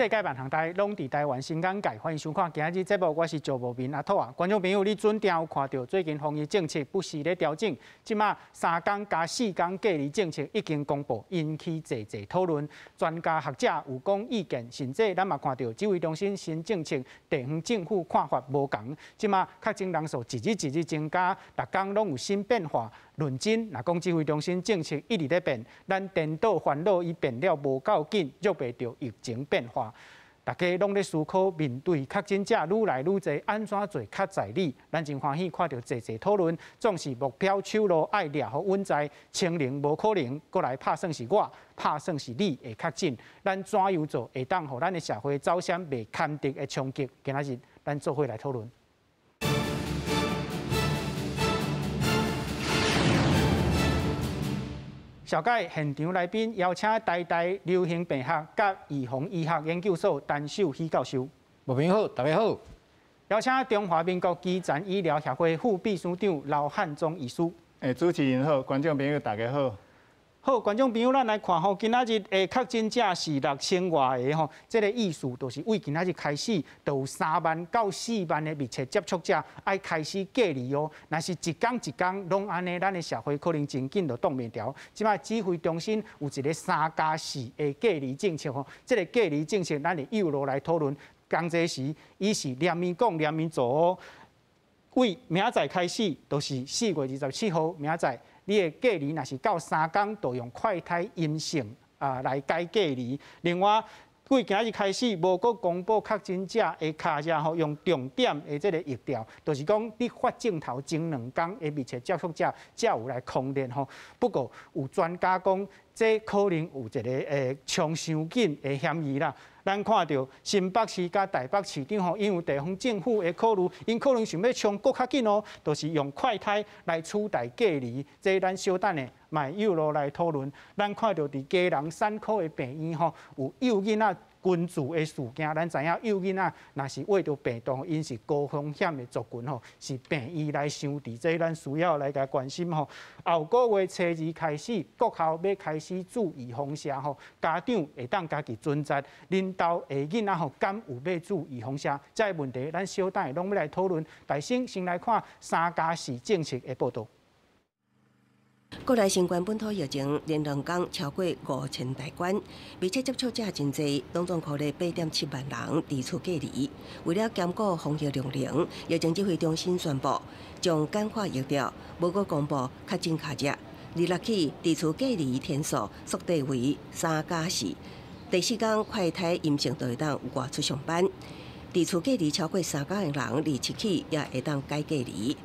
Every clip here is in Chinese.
世界万行台，拢伫台湾新眼界，欢迎收看今日节目，我是赵无明阿土啊。观众朋友，你准定有看到最近防疫政策不时咧调整，即马3天加4天隔离政策已经公布，引起侪讨论。专家学者有讲意见，甚至咱嘛看到指挥中心新政策，地方政府看法无同。即马确诊人数一日增加，逐天拢有新变化。论真，若讲指挥中心政策一直咧变，咱颠倒烦恼伊变了无够紧，预备着疫情变化。大家拢咧思考，面对确诊者愈来愈侪，安怎做较在理？咱真欢喜看到侪讨论，总是目标手路爱抓好稳在，清零无可能，过来拍算是我，拍算是你会确诊，咱怎样做会当互咱的社会走向袂堪敌的冲击？今仔日咱做伙来讨论。小解现场来宾邀请台大流行病学甲预防医学研究所陈秀熙教授。无朋友好，大家好。邀请中华民国基层医疗协会副秘书长刘汉忠医师。主持人好，观众朋友大家好。好，观众朋友，咱来看吼，今仔日的确诊者是6000外个吼，这个意思就是为今仔日开始，就有3万到4万的密切接触者爱开始隔离哦。若是一天拢安尼，咱的社会可能真紧就挡袂牢。即摆指挥中心有一个3+4的隔离政策吼，这个隔离政策咱会一路来讨论。刚这时，伊是连面讲连面做哦。为明仔载开始，就是4月27号，明仔载。你的隔离若是到3天，就用快筛阴性来解隔离。另外，为今日开始，无阁公布确诊者的卡者吼，用重点的这个疫调，就是讲你发症头前2天的密切接触者，才有来控制吼。不过有专家讲，这可能有一个冲伤紧的嫌疑啦。咱看到新北市甲台北市长吼，因为地方政府的考虑，因可能想要冲搁较紧哦，就是用快筛来取代隔离。这咱小等的，卖有路来讨论。咱看到伫基隆3科的病院吼，有幼囡仔群聚的事件，咱知影幼囡仔若是患着病毒，因是高风险的族群吼，是病院来伤治，这咱需要来甲关心吼。后个月初2开始，学校要开始注意防射吼，家长会当家己遵照。领导的囡仔吼，敢有要注意防射？这个问题，咱小等拢要来讨论。大先来看3+4政策的报道。国内新冠本土疫情连2天超过5000大关，密切接触者真侪，拢总扣咧8.7万人伫厝隔离。为了兼顾防疫量能，疫情指挥中心宣布将简化疫调，无过公布确诊卡者。2日起，伫厝隔离天数缩短为3+4，第4天快筛阴性就会当外出上班。伫厝隔离超过3天的人，2日起也会当解隔离。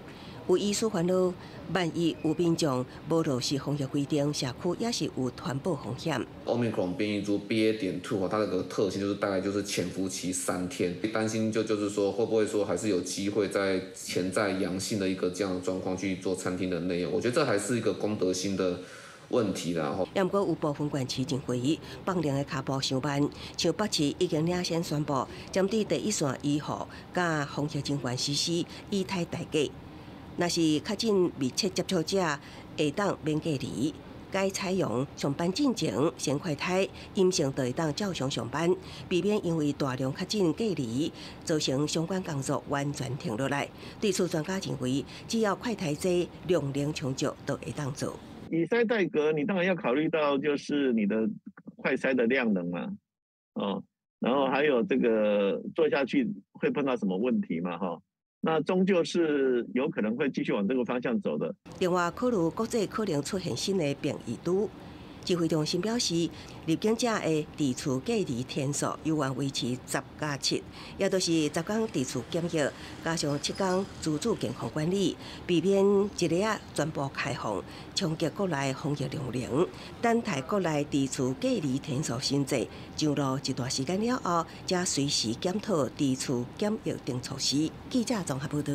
有医师烦恼，万一有民众无落实防疫规定，社区也是有传播风险。Omicron 变异株 BA.2 它这个特性就是大概就是潜伏期3天，担心就是说会不会说还是有机会在潜在阳性的一个这样的状况去做餐厅的内容，我觉得这还是一个公德心的问题啦。也不过有部分县市认为放量的脚步上慢，像北市已经领先宣布，针对第一线医护甲防疫人员实施以太代价。若是确诊密切接触者，会当免隔离，该采用上班进前先快筛，阴性就会当照常上班，避免因为大量确诊隔离，造成相关工作完全停落来。对此，专家认为，只要快筛剂量能充足，都会当做。以筛代隔，你当然要考虑到就是你的快筛的量能嘛，然后还有这个做下去会碰到什么问题嘛，那终究是有可能会继续往这个方向走的。另外，考虑国际可能出现新的变异株，指挥中心表示，入境者的伫厝隔离天数有望维持10+7，也就是10天伫厝检疫，加上7天自主健康管理，避免一日全部开放，冲击国内防疫量能。等待国内伫厝隔离天数新制上路一段时间了后，才随时检讨伫厝检疫等措施。记者综合报道。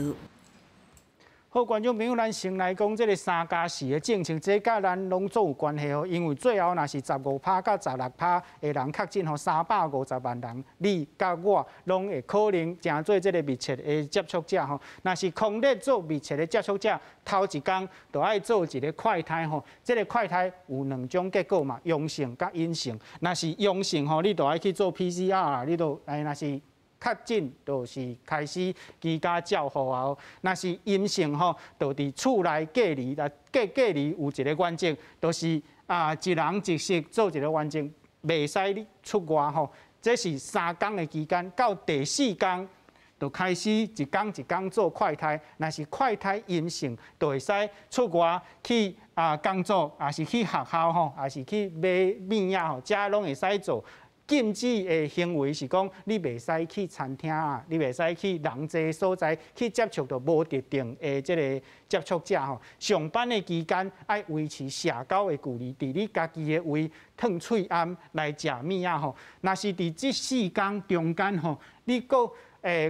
好，观众朋友，咱先来讲这个3+4的政策，这甲咱拢总有关系哦。因为最后若是15%到16%的人确诊，吼350万人，你甲我拢会可能成做这个密切的接触者吼。若是空咧做密切的接触者，头一天就爱做一个快筛吼。这个快筛有2种结果嘛，阳性甲阴性。若是阳性吼，你就爱去做 PCR， 你就若是。确诊就是开始居家照护啊，若是阴性吼，就伫厝内隔离。隔离有一个原则，就是一人一室做一个原则，袂使你出外吼。这是3天的期间，到第4天就开始一天一天做快筛。若是快筛阴性，就会使出外去工作，也是去学校吼，也是去买物仔吼，遮拢会使做。禁止的行为是讲，你袂使去餐厅啊，你袂使去人济所在去接触到无特定的这个接触者吼。上班的期间爱维持社交的距离，伫你家己的位烫喙暗来食物仔吼。若是伫这4天中间吼，你个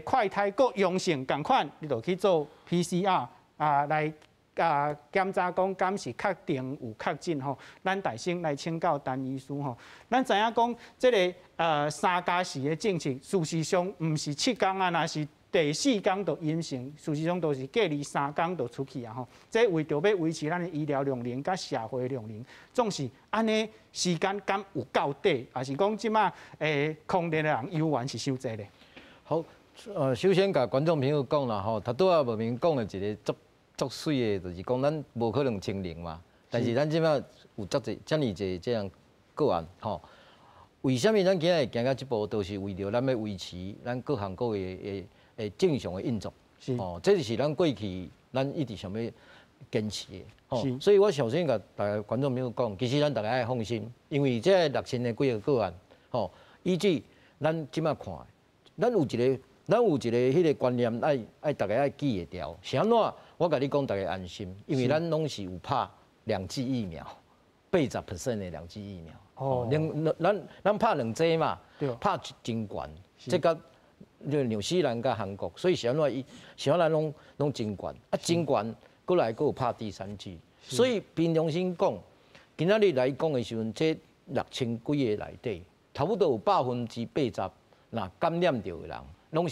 快筛个阳性共款，你就去做 PCR 来。检查讲敢是确定有确诊吼，咱大先来请教陈医师吼。咱知影讲，这个3+4的政策，事实上毋是7天啊，若是第4天就阴性，事实上都是隔离3天就出去啊吼。这为着要维持咱的医疗量能甲社会量能，总是安尼时间敢有够短，还是讲即马抗疫的人有完是受济咧？好，首先甲观众朋友讲啦吼，他拄仔无明讲的一个足水的，就是讲咱无可能清零嘛，但是咱即摆有遮尔济这样个案吼。为什么咱今日会行到这步，都是为着咱要维持咱各行各业的正常的运作。哦，这就是咱过去咱一直想要坚持的。哦，所以我首先甲大家观众朋友讲，其实咱大家爱放心，因为这6000的几个个案，吼，依据咱即摆看，咱有一个迄个观念，爱大家爱记会牢。是安怎？我甲你讲，大家安心，因为咱拢是有拍2剂疫苗，80%的2剂疫苗。哦，咱拍2剂嘛，拍真悬，即个纽西兰甲韩国，所以是安怎？是咱拢真悬，真悬，过来佫有拍第3剂。所以凭良心讲，今仔日来讲的时阵，这6000几个内底，差不多有80%那感染着的人，拢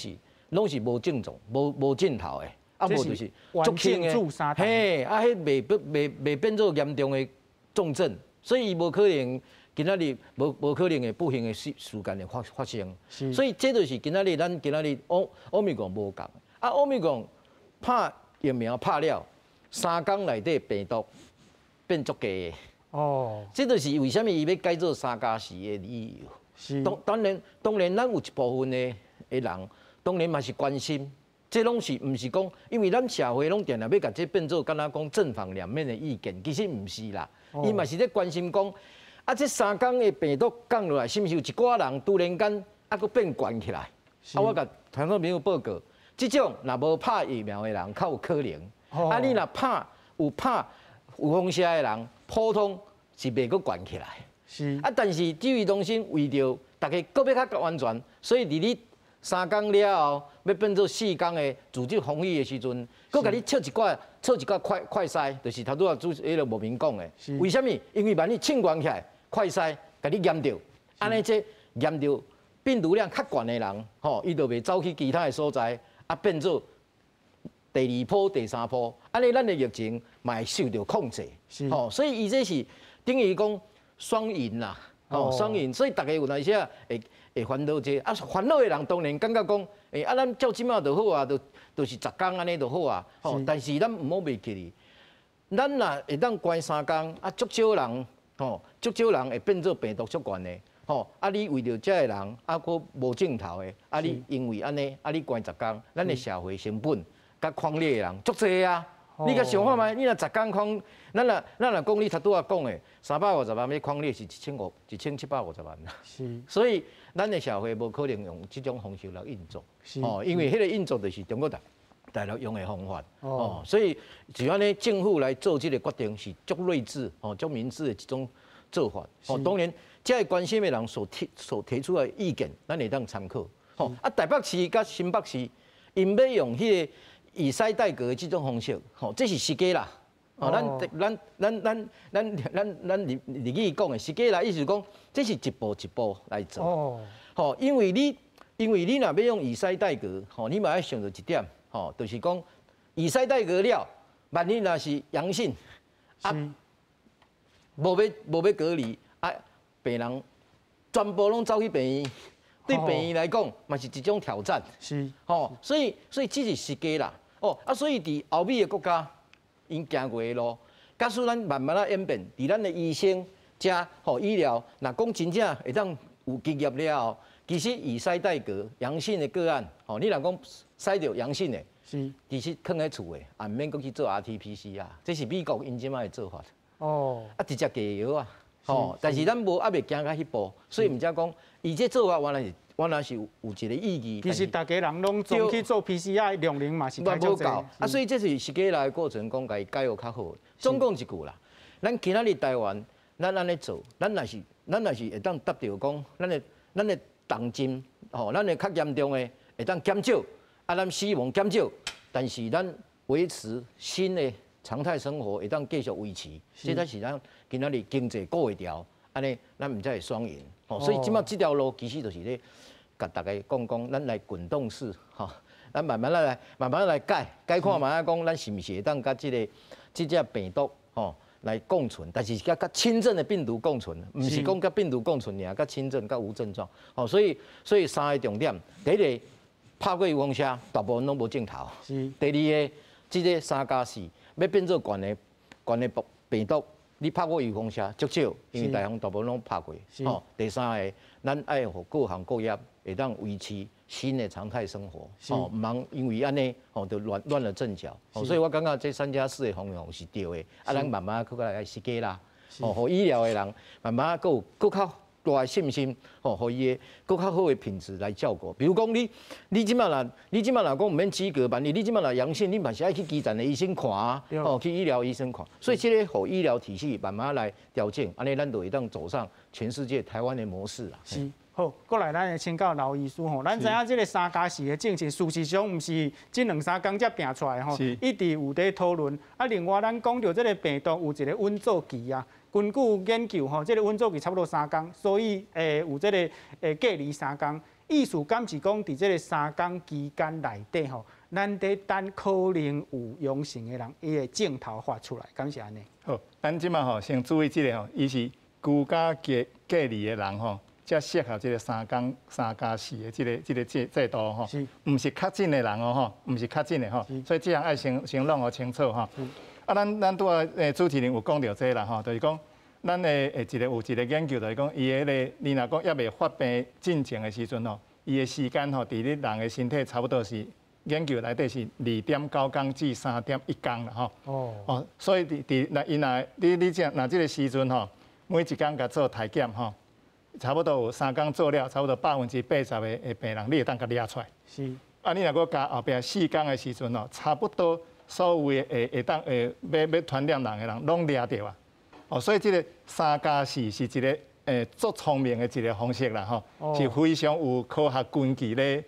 是无症状、无症头的。无就是足轻的，嘿，迄未变做严重的重症，所以无可能今仔日无可能的不幸的事件会发生。所以这就是今仔日咱欧米伽无共，欧米伽拍疫苗拍了3天内底病毒变足低的。哦，这就是为什么伊要改做3+4的理由。是，当然，咱有一部分的人，当然嘛是关心。这拢是毋是讲，因为咱社会拢定定要甲这变做，敢若讲正反两面的意见，其实毋是啦。伊嘛是咧关心讲，这3天的病毒降落来，是毋是有一寡人突然间佫变悬起来？我甲团众朋友报告，这种若无拍疫苗的人，较有可能。你若有风险的人，普通是袂佫悬起来。是。但是指挥中心为着大家佫要较安全，所以伫你3天了后，要变做4天的自主防疫的时阵，佫甲你测一寡快筛，就是头拄仔迄个无明讲的。为什么？因为万一清悬起来，快筛甲你验到，安尼这验到病毒量较悬的人，吼，伊就袂走去其他的所在，变做第2波、第3波，安尼咱的疫情嘛会受到控制。吼，所以伊这是等于讲双赢啦，吼，双赢。所以大家有哪些会烦恼者，烦恼的人当然感觉讲，咱照即马就好啊，就是10天安尼就好啊。吼，但是咱毋好袂记哩，咱若会当关3天，足少人，吼，足少人会变做病毒足悬的，吼。你为着遮个人，佫无症头的，你因为安尼，你关10天，咱的社会成本甲匡列的人足济啊。你甲想看觅，你若10天匡，咱若讲你头拄仔讲的350万要匡列是1750万。是，所以咱的社会无可能用这种方式来运作。哦，因为迄个运作就是中国大陆用的方法。哦，所以只安尼政府来做这个决定是足睿智、足明智的一种做法。哦，当然，这关心的人所提出的意见，咱会当参考。台北市甲新北市，因要用迄个以塞代革这种方式，吼，这是时机啦。哦，咱日语讲的时机啦，意思是讲，这是一步一步来做。哦，吼，因为你若要用以塞代革，吼，你嘛要想到一点，吼，就是讲以塞代革了，万一若是阳性，啊，无要隔离，啊，病人全部拢走去病院，对病院来讲嘛是一种挑战。是，吼，所以这是时机啦。哦，啊，所以伫欧美的国家。因行过的路，假使咱慢慢演变，伫咱的医生加吼医疗，若讲真正会当有经验了后，其实以塞代革阳性的个案，吼，你若讲筛到阳性的，是，其实囥喺厝的，也唔免搁去做 RT-PCR， 这是美国因即卖的做法。哦，啊，直接加药啊，吼，但是咱无还未行到迄步，所以毋才讲，伊这做法原来是有一个意义。其实大家人拢总去做 PCR 量能嘛是太少够，啊，所以这是时机来的过程，讲家教育较好。总讲一句啦，咱今仔日台湾，咱安尼做，咱若是会当达到讲，咱的重症，吼，咱的较严重的会当减少，啊，咱死亡减少，但是咱维持新的常态生活会当继续维持，这才是咱今仔日经济过会调，安尼咱毋才会双赢。哦，所以即马这条路其实就是咧，甲大家讲，咱来滚动式，吼，咱慢慢来改看嘛，讲咱是毋是会当甲这只病毒，吼，来共存，但是甲轻症的病毒共存，毋是讲甲病毒共存尔，甲轻症甲无症状，吼，所以三个重点，第一个拍过预防针，大部分拢无镜头；第二个，这个3+4要变做悬的病毒。你拍过预防针足少，因为大部分拢拍过。吼，第三个，咱爱互各行各业会当维持新的常态生活。吼，唔通因为安尼，吼就乱了阵脚。吼，所以我感觉这3+4的方向是对的。啊，咱慢慢搁来时机啦。吼，互医疗的人慢慢搁较大的信心，吼，互伊的搁较好的品质来照顾。比如讲你即马若讲唔免及格，万一你即马若阳性，你嘛是爱去基层的医生看啊，哦，去医疗医生看。所以这个互医疗体系慢慢来调整，安尼咱就会当走上全世界台湾的模式啦。是。好，过来咱请教老医师吼，咱知影这个3+4的政策，事实上毋是这2-3天才定出来吼，一直有在讨论。啊，另外咱讲到这个病毒有一个温度期啊，根据研究吼，这个温度期差不多3天，所以有这个隔离3天。意思敢是讲，伫这个3天期间内底吼，咱得等可能有阳性的人，伊的镜头发出来，敢是安尼？好，咱即马吼先注意这个吼，伊是居家隔离的人吼。才适合这个3+4的这个制度吼，唔是确诊的人哦吼，唔是确诊的吼，所以这样爱先弄好清楚吼。啊，咱拄啊主持人有讲到这啦吼，就是讲咱的有一个研究，就是讲伊个你若讲还未发病进前的时阵吼，伊的时间吼，伫你人的身体差不多是研究内底是2.9天至3.1天啦吼。哦，所以你这那这个时阵吼，每一天甲做体检吼。差不多有3天做了，差不多80%的病人，你会当甲抓出来。是。啊，你若搁加后壁4天的时阵吼，差不多所有的会当要传染人的人，拢抓着啊。哦，所以这个3+4是一个足聪明的一个方式啦吼，是非常有科学根据咧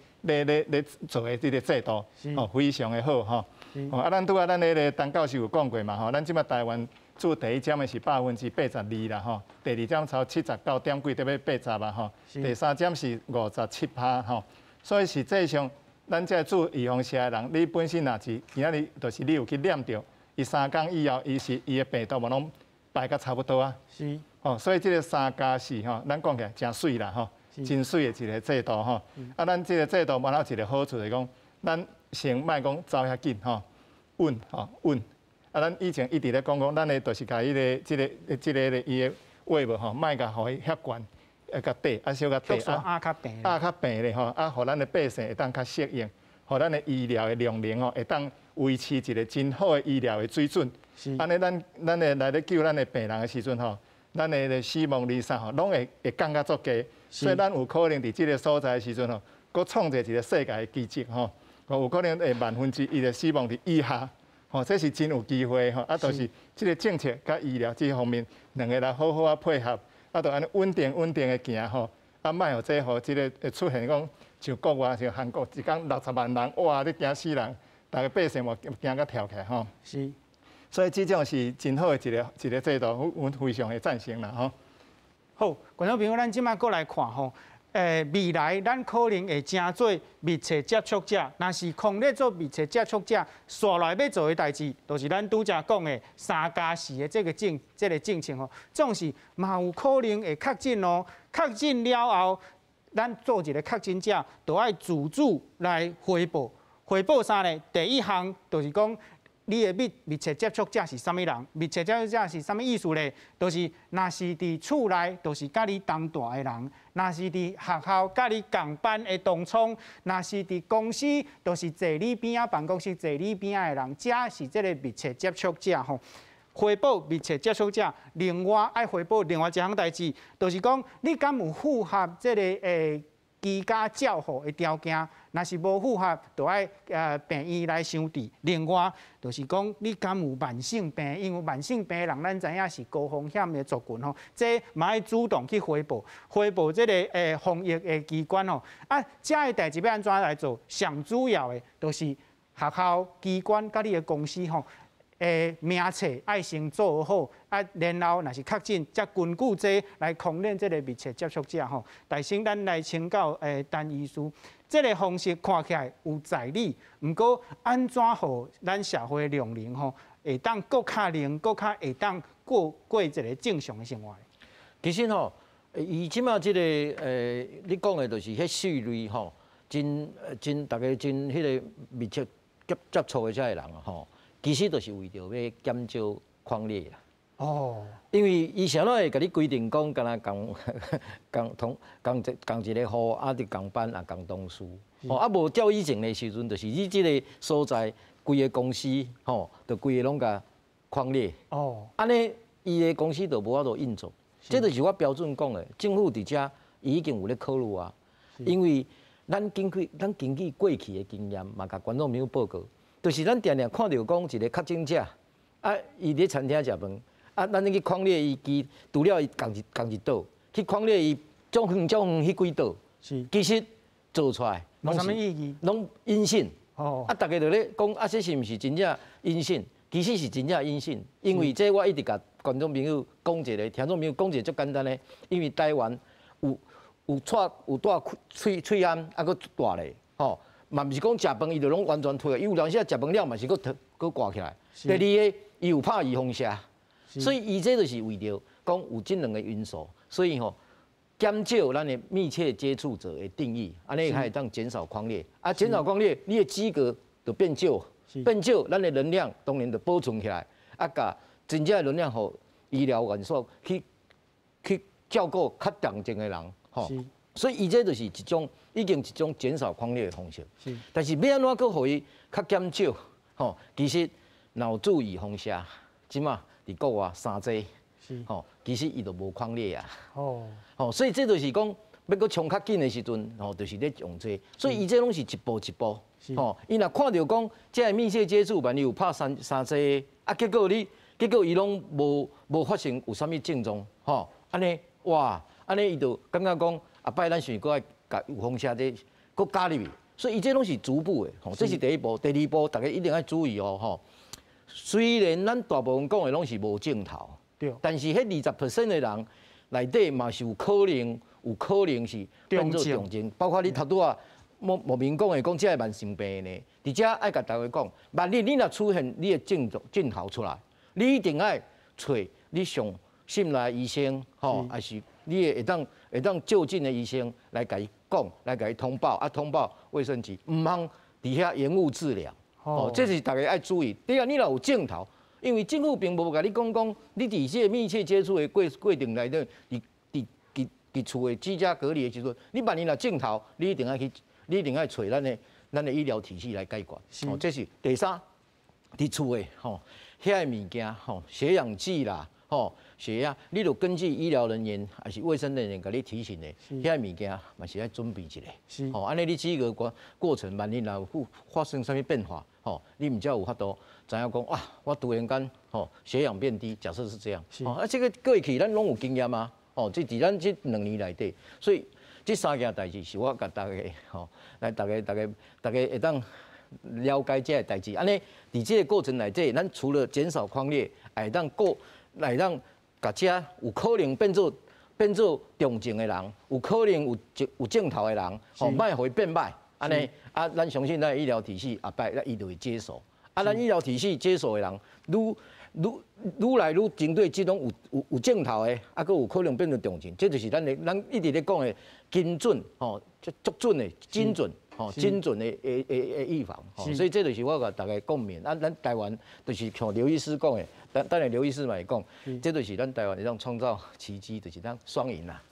做的这个制度，哦，非常的好吼。哦，啊，咱拄啊，咱个陈教授有讲过嘛吼，咱即马台湾。做第一针的是82%啦吼，第二针超79点几，得要80啊吼，第三针是57%吼，所以实际上咱这做预防针的人，你本身若是今仔日就是你有去验到，伊3天以后，伊的病毒嘛拢排甲差不多啊。是。哦，所以这个3+4吼，咱讲起来真水啦吼，真水的一个制度吼。啊，咱这个制度嘛，有一个好处就是讲，咱先莫讲走遐紧吼，稳吼稳。啊，咱以前一直咧讲，咱的就是甲伊个即个伊个话无吼，莫甲互伊遐悬，甲低，啊小甲低啊，较平，较平咧吼，啊，互咱的百姓会当较适应，互咱的医疗的量能吼，会当维持一个真好的医疗的水准。安尼咱的来咧救咱的病人的时阵吼，咱的死亡率啥吼，拢会降较足低，所以咱有可能伫即个所在的时阵吼，搁创造一个世界的奇迹吼，有可能会1/1000的死亡率以下。吼，这是真有机会吼，啊，就是这个政策甲医疗这方面两个来好好啊配合，啊，就安尼稳定的行吼，啊，莫互这个出现讲像国外像韩国一天60万人，哇，你惊死人，大家百姓无惊甲跳起来吼。是。所以这种是真好的一个制度，阮非常的赞成啦吼。好，观众朋友，咱即摆过来看吼。未来咱可能会真做密切接触者，若是空咧做密切接触者，下来要做的代志，就是咱拄则讲的3+4的这个政策吼，总是嘛有可能会确诊哦。确诊了后，咱做一个确诊者，就要自主来汇报。汇报啥呢？第一项就是讲。你的密切接触者是啥物人？密切接触者是啥物意思咧？就是若是伫厝内，就是甲你同住的人；若是伫学校，甲你共班的同窗；若是伫公司，就是坐你边仔办公室坐你边仔的人，这是这个密切接触者吼。汇报密切接触者，另外爱汇报另外一项代志，就是讲你敢有符合这个居家照护的条件，若是无符合，就爱病院来相治。另外，就是讲你敢有慢性病，因为慢性病的人，咱知影是高风险的族群吼，这嘛要主动去汇报这个防疫的机关吼。啊，这个代志要安怎来做？上主要的就是学校、机关甲你的公司吼。名册爱先做好，啊，然后若是确诊，则根据这来控制这个密切接触者吼。大先咱来请教陈医师，这个方式看起来有在理，毋过安怎互咱社会良能吼，会当更较灵，更较会当过一个正常的生活？其实吼，伊即马即个你讲的就是迄序类吼，真大家真迄个密切接触的遮个人吼。其实就是为着要减少匡列啦。哦。因为医生拢会甲你规定讲，敢若共一个号，啊，伫共班啊，共同事。哦，啊无调以前的时阵，就是你即个所在规个公司，吼，就规个拢甲匡列。哦。安尼，伊个公司就无法度运作。这就是我标准讲的，政府伫遮已经有咧考虑啊。因为咱根据过去的经验，嘛甲观众朋友报告。就是咱定定看到讲一个确诊者，啊，伊伫餐厅食饭，啊，咱去匡列伊机，除了伊共一岛，去匡列伊种远迄几岛，是，其实做出来无啥物意义，拢阴性。哦。啊，大家就咧讲，啊，这是毋是真正阴性？其实是真正阴性，因为这我一直甲观众朋友讲一个，听众朋友讲一个足简单的，因为台湾有带喙炎，啊，佫大咧，吼。嘛，毋是讲食饭伊就拢完全退，伊有当时食饭了嘛是佫挂起来。第二个，伊有拍预防针，所以伊这就是为着讲有这两个因素，所以吼减少咱的密切接触者的定义，安尼才会当减少匡列。啊，减少匡列，你的资格就变少，咱的能量当然就保存起来，啊，甲真正的能量互医疗院所去照顾较重症的人，吼。所以伊这就是已经一种减少匡列的方式。是。但是要安怎去互伊较减少？吼，其实若有注意放射，即马伫国外3剂，是。吼，其实伊就无匡列啊。哦。吼，所以这就是讲要搁冲较紧的时阵，吼，就是咧用这。所以伊这拢是一步一步。吼，伊若看到讲这个密切接触，万一有拍三剂，啊，结果伊拢无发生有啥物症状，吼，安尼哇，安尼伊就感觉讲。啊，摆咱想搁爱甲有风险的，搁加入去，所以伊这拢是逐步的，吼，这是第一步。第二步，大家一定要注意哦，吼。虽然咱大部分讲的拢是无症头，对，但是迄20% 的人内底嘛是有可能是变做重症，包括你头拄啊莫名讲的讲这个慢性病呢，伫遮爱甲大家讲，万一你若出现你的症头出来，你一定要找你上信赖医生，吼，还是你会当就近的医生来甲伊讲，来甲伊通报，啊，通报卫生局，唔通伫遐延误治疗。哦，这是大家爱注意。第二，你若有症头，因为政府并无甲你讲，你伫这密切接触的过程内底，伫厝的居家隔离的时阵，你万一若症头，你一定要找咱的医疗体系来解决。哦，这是第三，伫厝的吼，遐个物件吼，血氧计啦。吼，血压，你就根据医疗人员还是卫生人员甲你提醒的，遐物件嘛是要准备一下。是，吼，安尼你这个过程，万一若发生啥物变化，吼，你唔才有法度知影讲哇，我突然间吼血氧变低，假设是这样。哦，啊，这个过去咱拢有经验啊，哦，这伫咱这2年内底，所以这3件代志是我甲大家吼，来大家会当了解这个代志。安尼，伫这个过程内底，咱除了减少匡列，来让甲车有可能变做重症的人，有可能有镜头的人，卖回变歹。安尼咱相信咱医疗体系后摆伊就会接受。咱医疗体系接受的人，愈来愈针对这种有镜头的，佫有可能变成重症，这就是咱一直咧讲的精准足准的精准精准的预防。所以这就是我甲大家讲明，咱台湾就是像刘医师讲的，等下刘医师嘛会讲，这就是咱台湾会当创造奇迹，就是咱双赢啦。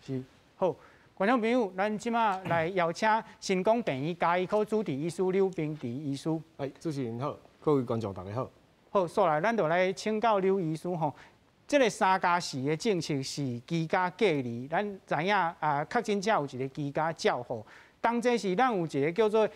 是好。观众朋友，咱即马来邀请新光病院家医科主治医师刘秉池医师。主持人好，各位观众大家好。好，所来咱就来请教刘医师吼。这个3+4的政策是居家隔离，咱知影确诊者有一个居家照护，当这是咱有一个叫做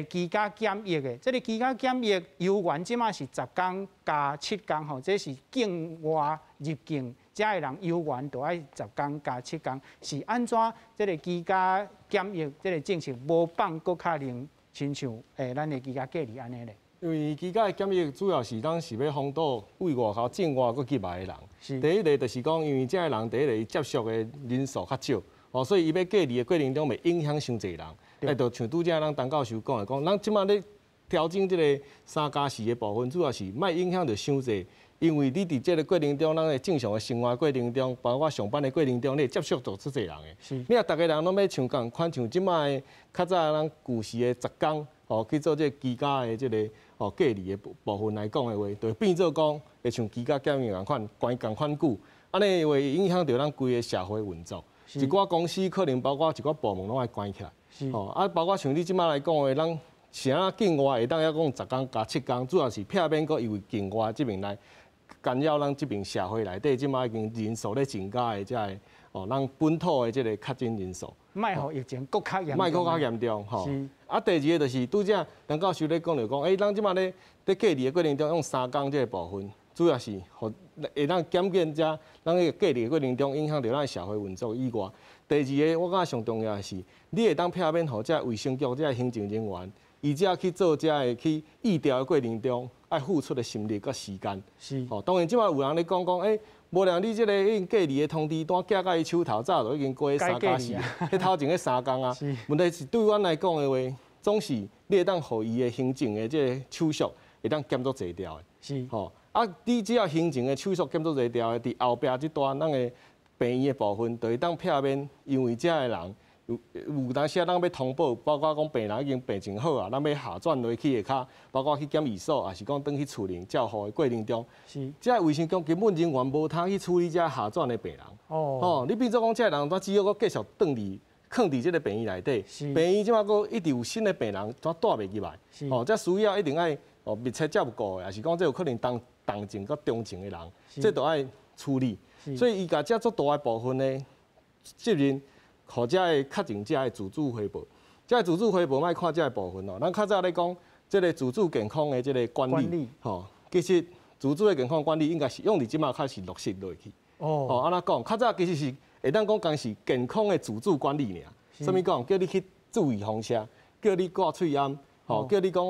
居家检疫的。这个居家检疫游园即马是10天加7天吼，这是境外入境。遮个人游园就要10天加7天，是安怎？这个居家检疫这个政策无放搁较能亲像咱的居家隔离安尼咧？因为居家检疫主要是咱是要防堵为外口境外搁进来的人。第一个就是讲，因为遮个人第一个接触的人数较少，所以伊要隔离的过程中袂影响伤侪人。就像拄则咱陈教授讲的，咱即马咧调整这个3+4的部分，主要是莫影响到伤侪。因为你伫这个过程中，咱的正常的生活过程中，包括上班的过程中，你接触到出侪人的。你若大家人拢要像共款像即摆较早咱旧时的10天，去做这居家的这个隔离的部分来讲的话，就变做讲会像居家检疫共款关共款久，安尼会影响到咱规个社会运作。一寡公司可能包括一寡部门拢爱关起来。包括像你即摆来讲的，咱啥境外会当要讲10天加7天，主要是避免个因为境外这边来。干扰咱这边社会内底，即马已经人数咧增加的，才咱本土的这个确诊人数，莫互疫情更较严重。莫更较严重，第二个就是拄则陈教授咧讲着讲，咱即马咧隔离的过程中用3天这个部分，主要是会当减减遮咱个隔离的过程中影响到咱社会运作以外，第二个我感觉上重要的是，你会当避免互遮卫生局遮行政人员，伊遮去做遮个去疫调的过程中。爱付出的心力佮时间，当然即摆有人咧讲，无良你即个已经隔离的通知单寄到伊手头，早就已经过3+4，迄头前迄3天啊。问题是对阮来讲的话，总是你会当互伊的行政的即个手续会当减足侪条的。你只要行政的手续减足侪条的，伫后壁即段咱的病院的部分，就会当避免因为遮个人。有当时咱要通报，包括讲病人已经病真好啊，咱要下转落去下骹，包括去检疫所，也是讲转去厝里照护的过程中，这卫生局根本人员无通去处理这下转的病人。你变做讲这人，他只要搁继续转伫放伫这个病院内底，病院即马搁一直有新的病人，怎带袂入来？这需要一定爱密切照顾的，也是讲这有可能重症搁中症的人，这都爱处理。所以伊甲这足大的部分呢，责任。或者的确诊者的自主汇报，这自主汇报莫看这个部分咱较早咧讲，这个自主健康的这个管理，其实自主的健康管理应该是用伫即马开始落实落去。安怎讲？较早其实是会当讲，讲是健康的自主管理尔。什么讲？叫你去注意风险，叫你挂喙安，叫你讲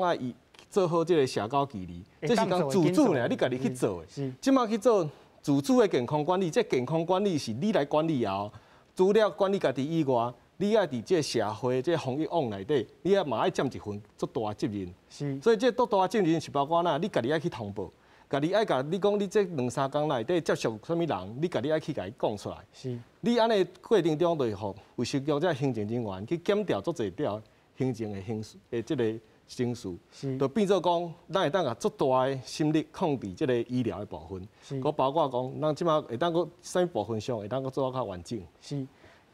做好这个社交距离，这是讲自主尔，你家己去做的。即马去做自主的健康管理，这健康管理是你来管理哦。除了管理家己以外，你爱伫这社会、这防疫网内底，你也嘛爱占一份足大责任。所以这足大责任是包括哪？你家己爱去通报，家己爱甲你讲，你这2-3天内底接触什么人，你家己爱去甲伊讲出来。你安尼过程中，就会互卫生局这行政人员去减掉足侪条行政的这个程序，就变做讲，咱会当甲足大的心力控制这个医疗的部分，佮包括讲，咱即马会当佮啥部分上会当佮做较完整。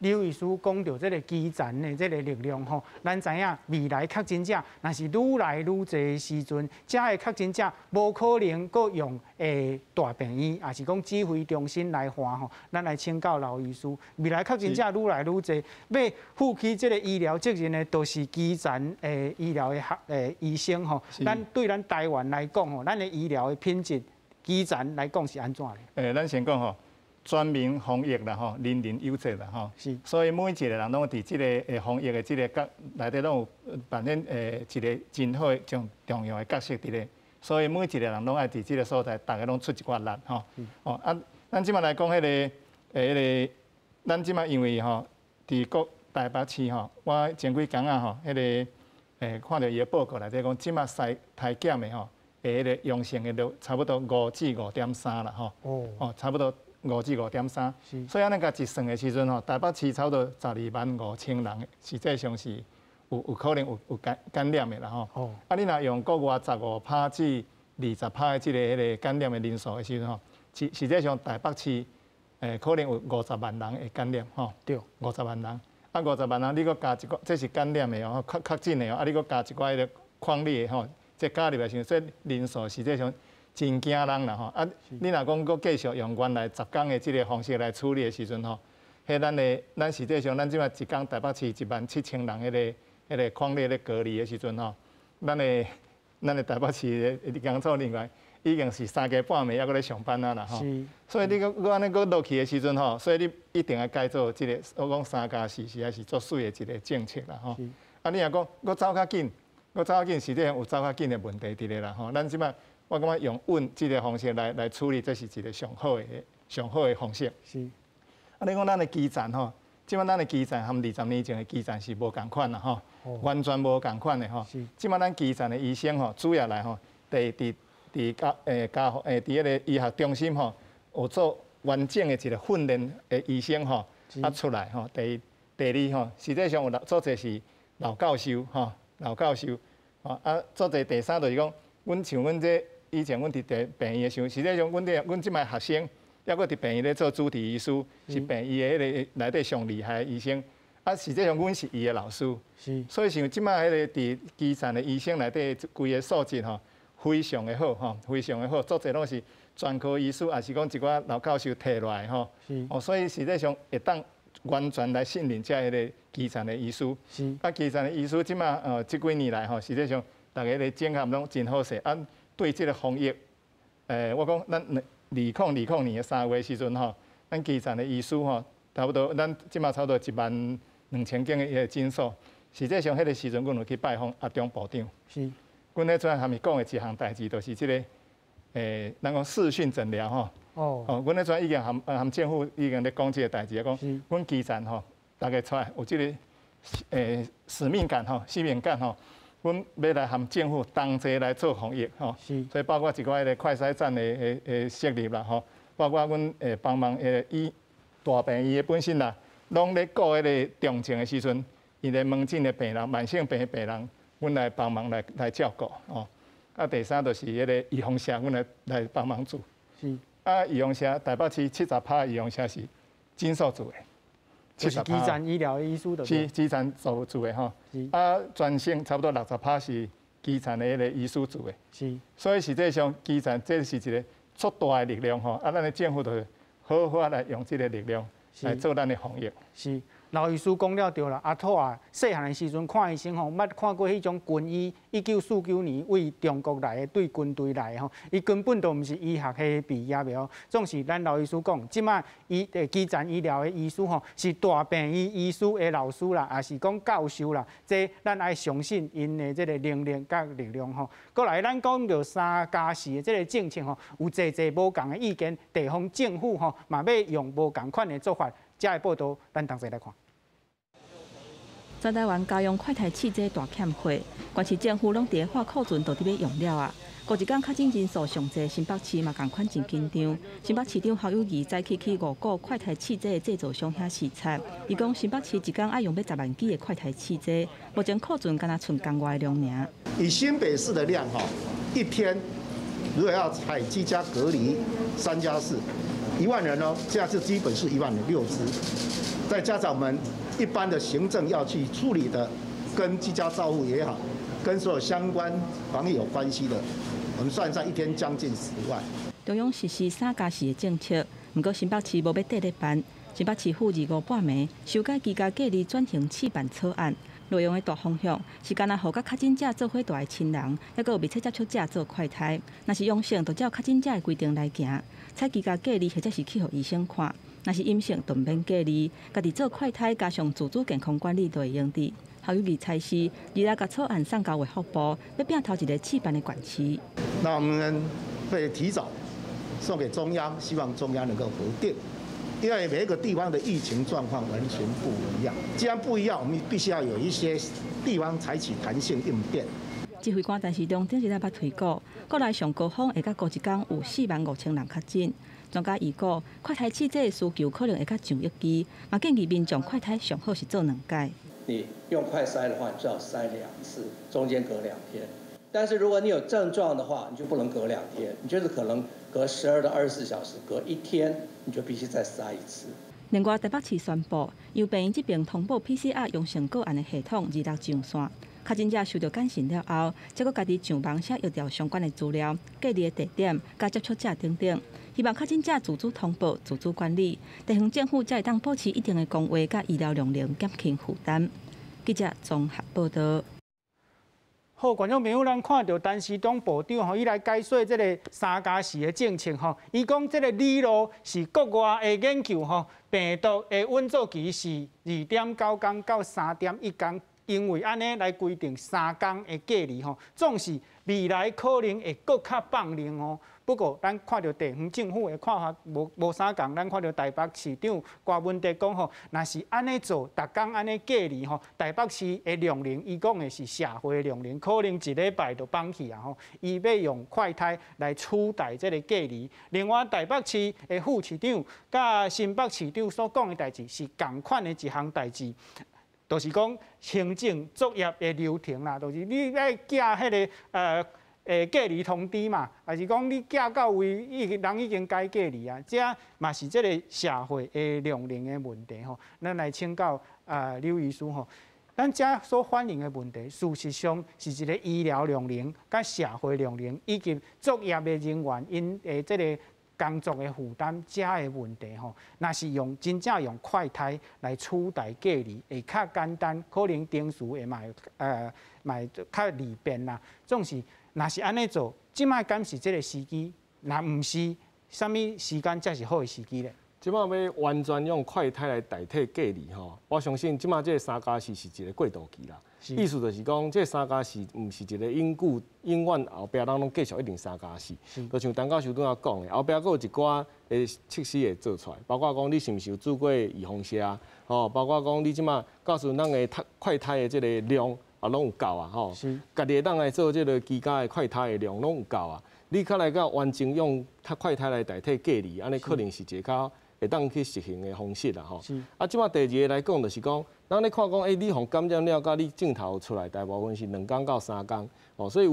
刘医师讲到这个基层的这个力量吼，咱知影未来确诊者若是愈来愈侪时阵，这个确诊者无可能搁用大病院，也是讲指挥中心来换吼。咱来请教刘医师，未来确诊者愈来愈侪，要负起这个医疗责任的，都是基层医疗的医生吼。咱对咱台湾来讲吼，咱的医疗的品质，基层来讲是安怎的？咱先讲吼。全民防疫啦吼，人人有责啦吼。是。所以每一个人拢伫即个防疫的即个角内底拢有扮演一个真好重要的角色伫咧。所以每一个人拢爱伫即个所在，大家拢出一寡力吼。哦啊，咱即马来讲迄个咱即马因为吼，伫国台北市吼，我前几工啊吼，迄个看到伊的报告内底讲，即马台检的吼，迄个阳性的都差不多5至5.3啦吼。哦，差不多5至5.3。所以安尼甲一算的时阵吼，台北市差不多125000人，实际上是有可能有感染的啦吼。啊，你若用国外15%至20%的即个迄个感染的人数的时阵吼，实际上台北市可能有50万人会感染吼。对，50万人。啊，50万人，你搁加一个，这是感染的哦，确诊的哦。啊，你搁加一寡迄个框列的吼，这加入来时，这人数实际上真惊人啦吼。啊，你若讲搁继续用原来10天的即个方式来处理的时阵吼，迄咱实际上咱即摆一天台北市17000人迄个框列咧隔离的时阵吼，咱的台北市的工作人员已经是3更半暝还搁咧上班啊啦吼。所以你搁安尼搁落去的时阵吼，所以你一定要改做即个我讲3+4实在是足水的一个政策啦吼。啊，你若讲搁走较紧，实际上有走较紧的问题伫咧啦吼。咱即摆我感觉用稳即个方式来处理，这是一个上好的方式。是。啊，你讲咱的基站吼，即摆咱的基站和20年前的基站是无共款啦吼，完全无共款的吼。即摆咱基站的医生吼，主要来吼，伫迄个医学中心吼，有做完整的一个训练的医生吼，啊出来吼。第二吼，实际上有做者是老教授吼，啊做者第三就是讲，像阮这以前阮伫病院的时候，实际上阮即摆学生，抑搁伫病院咧做主治医师，是病院的迄个内底上厉害的医生。啊，实际上阮是伊的老师，所以像即摆迄个伫基站的医生内底规个素质吼。非常的好吼，非常的好，做者拢是专科医师，也是讲一寡老教授摕落来吼。哦，所以实际上会当完全来信任这迄个基层的医师。啊，基层的医师即马这几年来吼，实际上大家的整合拢真好势。啊，对这个防疫，我讲咱2020年的3月时阵吼，咱基层的医师吼，差不多咱即马差不多12000件的诊所。实际上迄个时阵，阮有去拜访阿中部长。阮咧专含伊讲的一项代志，就是即个咱讲视讯诊疗吼。阮咧专已经含政府已经咧讲即个代志，讲阮基层吼，大家出来有即个使命感吼，阮要来含政府同齐来做防疫吼。所以包括一寡迄个快筛站的设立啦吼，包括阮帮忙大病院的本身啦，拢咧顾迄个重症的时阵，伊咧门诊的病人、慢性病的病人。阮来帮忙来照顾哦，啊，第三就是迄个预防社，阮来帮忙做。啊，预防社台北市70%预防社是诊所做的，就是基层医疗的医师的。是基层做的吼。啊，专省差不多60%是基层的迄个医师做的。所以实际上基层这是一个足大的力量吼，啊，咱的政府就好好来用这个力量来做咱的防疫。是。老医师讲了对啦，阿土啊，细汉的时阵看医生吼，捌看过迄种军医，1949年为中国来的，对军队来的吼，伊根本都毋是医学系毕业的哦。总是咱老医师讲，即摆基层医疗的医师吼，是大病院医师的老师啦，也是讲教授啦，这咱爱相信因的这个能力甲力量吼。过来，咱讲到3+4的这个政策吼，有济无共的意见，地方政府吼嘛要用无共款的做法。这个报道，咱同齐来看。全台湾家用快筛试剂大欠货，关市政府拢伫咧化库存，都伫要用了啊。过一天确诊人数上济，新北市嘛同款真紧张。新北市长侯友宜早起去5个快筛试剂的制造商遐视察，伊讲新北市一天爱用要10万支的快筛试剂，目前库存敢若剩江外的量尔。以新北市的量一天如果要采集加隔离3+4，1万人哦，这样就基本是16000支，再加上我们一般的行政要去处理的，跟居家照护也好，跟所有相关防疫有关系的，我们算上一天将近10万。中央实施3+4的政策，不过新北市无要缀咧办。新北市府2、5半暝修改居家隔离转型试办草案，内容的大方向是干那互甲确诊者做伙大的亲人，还佫有密切接触者做快筛。若是阳性，就照确诊者的规定来行，采居家隔离或者是去互医生看。若是阴性，就免隔离，家己做快筛，加上自主健康管理，就会用的。校友理财师二来甲草案送交卫福部，要拼头一个试办的管期。那我们会提早送给中央，希望中央能够核定。因为每一个地方的疫情状况完全不一样，既然不一样，我们必须要有一些地方采取弹性应变。指挥官陈时中顶一礼拜推估，国内上高峰会甲过一天有45000人确诊。专家预估，快筛试剂的需求可能会较上1期，嘛建议民众快筛上好是做2届。你用快筛的话，你最好筛2次，中间隔2天。但是如果你有症状的话，你就不能隔2天，你就是可能隔12到24小时，隔1天你就必须再筛1次。另外，台北市宣布，由病院这边通报 PCR 阳性个案的系统2日上线。确诊者收到简讯了后，再搁家己上网写预调相关的资料、隔离的地点、甲接触者等等，希望确诊者自主通报、自主管理，地方政府才会当保持一定的公卫甲医疗量能，减轻负担。记者综合报道。好，观众朋友，咱看到陈时中部长伊来解说这个3+4的政策吼，伊讲这个理路是国外的研究吼，病毒的稳坐期是2.9天到3.1天。因为安尼来规定3天的隔离吼，总是未来可能会搁较放任哦。不过，咱看到地方政府的看法无啥共，咱看到台北市长郭文德讲吼，若是安尼做，逐工安尼隔离吼，台北市的量能，伊讲的是社会量能，可能1礼拜就放弃啊吼。伊要用快筛来取代这个隔离。另外，台北市的副市长甲新北市长所讲的代志是同款的一项代志。就是讲行政作业的流程啦，就是你爱寄迄个隔离通知嘛，还是讲你寄到位人已经该隔离啊，这嘛是这个社会的量能的问题吼。咱来请教刘医师吼，咱这所反映的问题，事实上是一个医疗量能、甲社会量能以及作业的人员因这个。工作的负担、遮的问题吼，若是真正用快筛来取代隔离，会较简单，可能定数会嘛较利便啦。总是若是安尼做，即摆敢是这个时机，若毋是，啥物时间才是好的时机咧？即摆要完全用快筛来代替隔离吼，我相信即摆这3+4是一个过渡期啦。意思就是讲，这3+4毋是一个永远后壁咱拢继续一定3+4。就像陈教授拄仔讲的，后壁佫有一寡的测试会做出来，包括讲你是毋是有做过预防射，吼，包括讲你即摆告诉咱的快筛的这个量啊，拢有够啊，吼。家己当来做这个居家的快筛的量拢有够啊。你较来个完全用快筛来代替隔离，安尼可能是一个较会当去实行的方式啦，吼。啊，即摆第2个来讲，就是讲，咱咧看讲，你互感染了，甲你镜头出来，大部分是2天到3天，哦，所以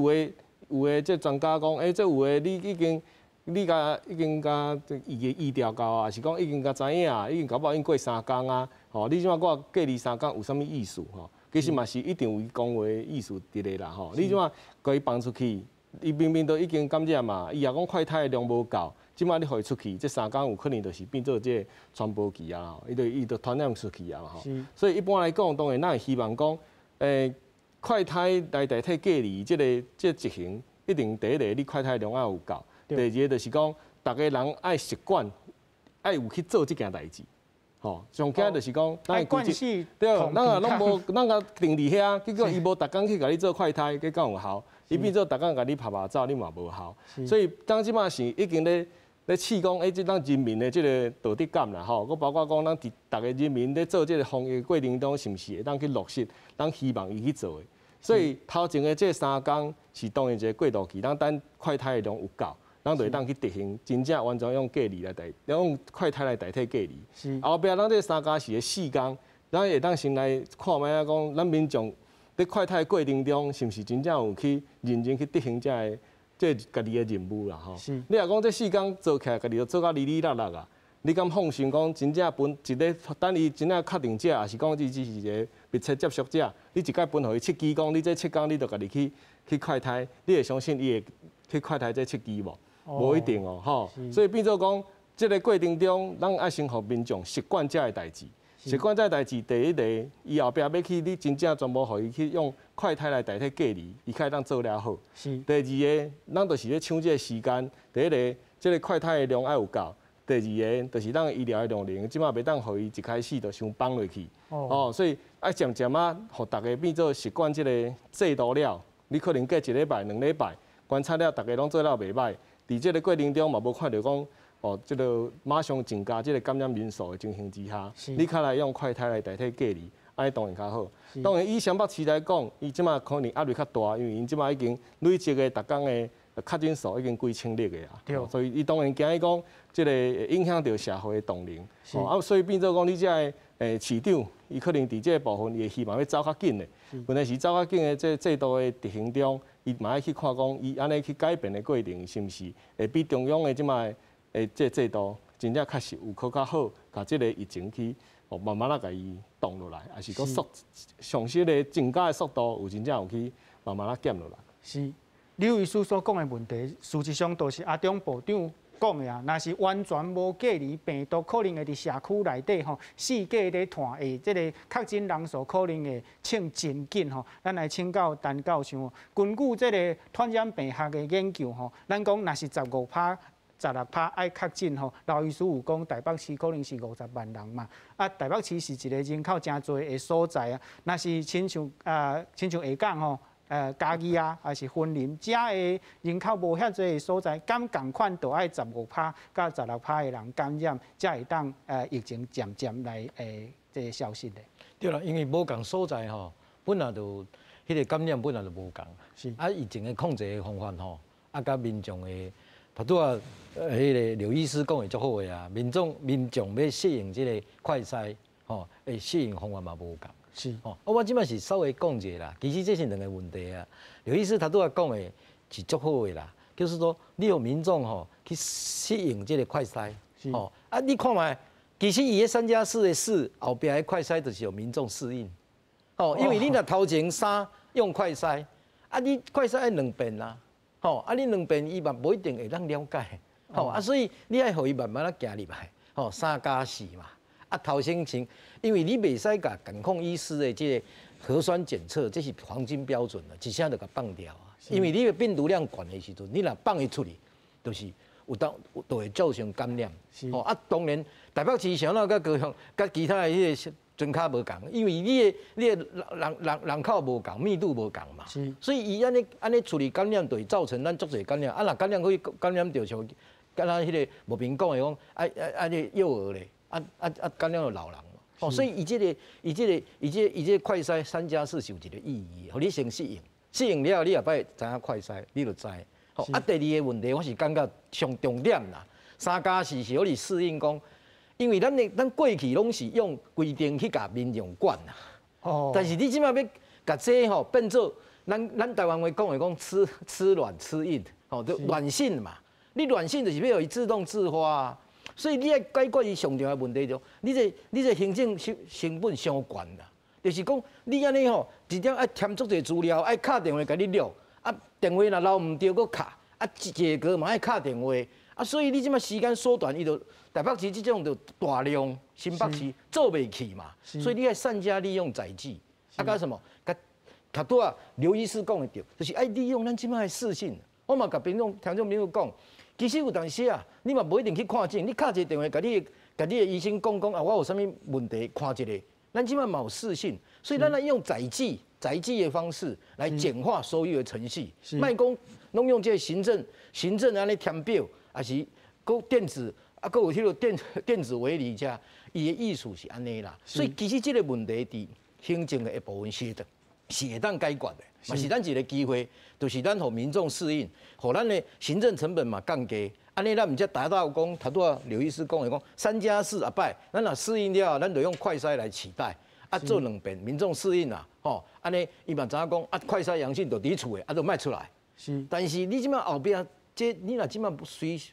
有的这专家讲，这有的你已经甲医调到啊，是讲已经甲知影啊，已经搞不好已经过3天啊，吼，你即摆我隔离3天有啥物意思吼？其实嘛是一定有伊讲话的意思伫咧啦，吼。你即摆甲伊放出去，伊明明都已经感染嘛，伊也讲快筛的量无够。即摆你互伊出去，这3天有可能就是变做这传播期啊，伊就传染出去啊吼。所以一般来讲，当然咱会希望讲，快筛来代替隔离，这执行一定第一个你快筛量要有够，第2个就是讲，大家人爱习惯，爱有去做这件代志。吼，上惊就是讲，咱关系对，咱也拢无，咱个定伫遐，结果伊无逐工去甲你做快筛，结果有效，伊变做逐工甲你拍拍照，你嘛无效。所以当即摆是已经咧试讲，即咱人民的即个道德感啦，吼，佮包括讲咱逐个人民咧做即个防疫过程中，是毋是会当去落实？咱希望伊去做的。所以头前的这3天是当然一个过渡期，咱等快筛的量有够，咱就会当去执行，真正完全用隔离来用快筛来代替隔离。后壁咱这3+4的4天，咱会当先来看卖啊，讲咱民众在快筛过程中，是毋是真正有去认真去执行这家己的任务啦，吼。你若讲这4天做起来，家己就做到哩哩啦啦啊。你敢放心讲，真正分一个等伊真正确定者，也是讲伊只是一个密切接触者，你一概分互伊7支，讲你这7天你就家己去快筛，你会相信伊会去快筛这7支无？无一定哦，吼。所以变做讲，这个过程中，咱爱先互民众习惯这个代志。习惯这代志，第一个，伊后壁要去，你真正全部互伊去用快筛来代替隔离，伊较会当做了好。是。第二个，咱就是咧抢这个时间。第一个，这个快筛的量要有够。第二个，就是咱医疗的量能，即马袂当互伊一开始就伤放落去。哦。所以爱渐渐啊，互大家变做习惯这个制度了。你可能隔1礼拜、2礼拜观察了，大家拢做了袂歹。伫这个过程中嘛，无看到讲。这个马上增加这个感染人数的情形之下，你较来用快筛来代替隔离，安尼当然较好。当然以湘北市来讲，伊即马可能压力较大，因为因即马已经累积的逐工的确诊数已经几千例的啊，所以伊当然惊伊讲，这个影响到社会的动能。所以变做讲你这个市长，伊可能伫这个部分，伊希望要走较紧的。问题是走较紧的这制度的执行中，伊嘛要去看讲，伊安尼去改变的过程是毋是会比中央的即马。这制度真正确实有可较好，把这个疫情去慢慢甲伊挡落来，还是个上升的增加的速度有真正有去慢慢减落来。是，刘医师所讲的问题，实际上都是阿中部长讲的啊。若是完全无隔离，病毒可能会伫社区内底吼，四界咧传，这个确诊人数可能会冲真紧吼。咱来请教陈教授，根据这个传染病学的研究吼，咱讲若是15%。16%爱确诊吼，老医师有讲台北市可能是50万人嘛。啊，台北市是一个人口真侪的所在啊。若是亲像下港吼，嘉义啊，还是云林，遮的人口无遐侪的所在，敢共款都爱15%到16%的人感染，才会当疫情渐渐来这个消失的。对啦，因为无共所在吼，本来就迄个感染本来就无共。是。啊，疫情的控制的方法吼，啊，甲民众的。头拄啊，迄个刘医师讲的足好个啊，民众要适应即个快筛，吼，适应方法嘛无共。是，我即摆是稍微讲一下啦，其实这是两个问题啊。刘医师头拄啊讲的是足好个啦，就是说你有民众吼去适应即个快筛，吼，啊，你看卖，其实伊个3+4的4后壁个快筛就是有民众适应，吼，因为你若头前3用快筛，啊，你快筛爱2遍啦。吼，啊，你2遍伊嘛无一定会当了解，吼，啊，所以你爱互伊慢慢啊行入来，吼，3+4嘛，啊，头先前，因为你袂使甲感控医师的这个核酸检测，这是黄金标准的，一下就甲放掉啊，因为你的病毒量悬的时阵，你若放伊出去，就是就会造成感染，吼，啊，当然台北市想到甲高雄，甲其他的迄个。真卡无共，因为你的人口无共，密度无共嘛，所以伊安尼处理感染，就会造成咱足侪感染。啊，若感染可以感染着像，敢若迄个无平讲的讲，幼儿咧，感染到老人。哦，所以伊这个快筛3+4是有一个意义，互你先适应，适应了你也摆知影快筛，你就知。吼，啊，第二个问题我是感觉上重点啦，3+4是互你适应讲。因为咱过去拢是用规定去甲民众管啦，但是你即摆要甲这吼变做咱台湾话讲的讲吃软吃硬，吼，就软性嘛。你软性就是要伊自动自发啊，所以你要解决伊上重要的问题就，你这行政成本伤悬啦，就是讲你安尼吼，一定爱添足侪资料，爱敲电话甲你录，啊电话若留唔着搁敲，啊一个嘛爱敲电话。啊，所以你即摆时间缩短，伊就台北市即种就大量新北市做袂起嘛，所以你要善加利用载具，啊，甲什么？甲拄啊刘医师讲的对，就是爱利用咱即摆的视讯。我嘛甲听众朋友讲，其实有当时啊，你嘛无一定去看诊，你敲一个电话，甲你的医生讲啊，我有啥物问题，看一个，咱即摆嘛有视讯，所以咱来用载具的方式来简化所有的程序，卖讲拢用这个行政安尼填表。还是搁电子啊，搁有迄个电子围篱遮，伊的意思是安尼啦。所以其实这个问题伫行政的一部分是会当解决的，嘛是咱一个机会，就是咱互民众适应，互咱的行政成本嘛降低。安尼咱毋则达到讲，头拄啊刘医师讲的讲3+4啊摆，咱若适应了，咱就用快筛来取代，啊做2遍，民众适应啦，吼，安尼伊嘛知影讲啊快筛阳性就伫厝的，啊就卖出来。是，但是你即摆后壁。这你若即摆